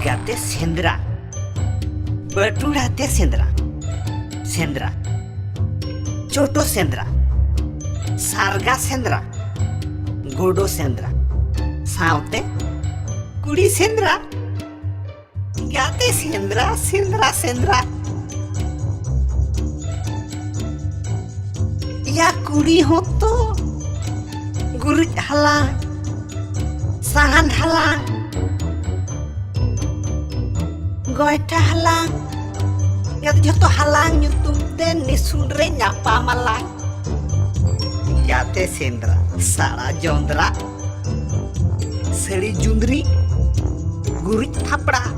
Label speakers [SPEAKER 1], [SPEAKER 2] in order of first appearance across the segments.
[SPEAKER 1] Ingate Sendra Berturate Sendra Sendra Choto Sendra Sarga Sendra Godo Sendra Saute Kuri Sendra Gate Sendra Sendra Sendra Ya kuri hoto Gurit halang Sahan halang Goita halang Ngat joto halang nyutum den nisunre nyapa malang Yate Sendra Sara Jondra Seri Jundri Gurit Thapra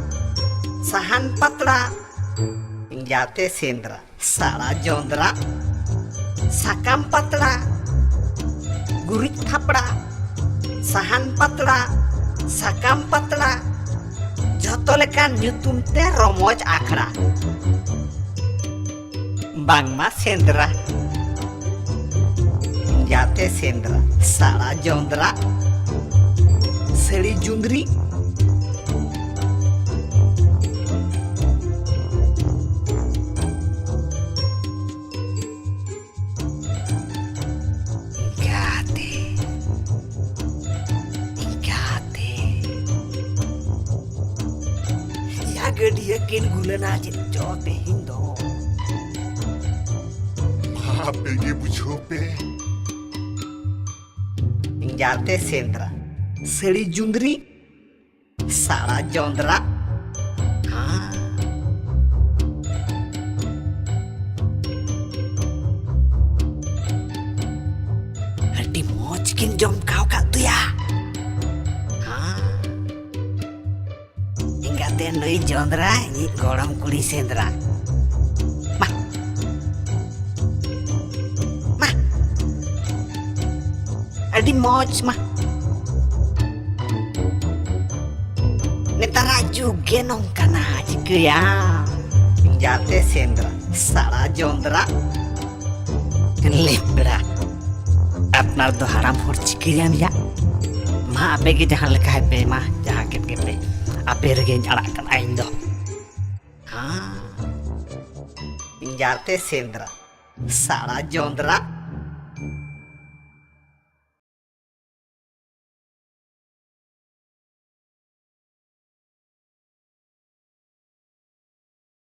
[SPEAKER 1] Sahan Patra Yate Sendra Sara Jondra Sakam Patra Gurit Thapra Sahan Patra Sakam Patra Joto lekan nyutum te romoj akhra Bangma Sendra Yate Sendra Sara Jondra Seri Jundri Dia kin gulana cipco tehindo.
[SPEAKER 2] Apa ye bujope?
[SPEAKER 1] Yate Sendra Seri Jundri Sara Jondra Adi moj kin jom kau kat tu ya. Nui Jondra ini goram kuli Sendra mah adi moj mah netara juga nong kana jika ya Yate Sendra Sara Jondra lebra apnar do haram hor cikirian ya ma begi jahan lekah be mah jahan ket be Ape rege nyalakan aing do. Yate Sendra Sara Jondra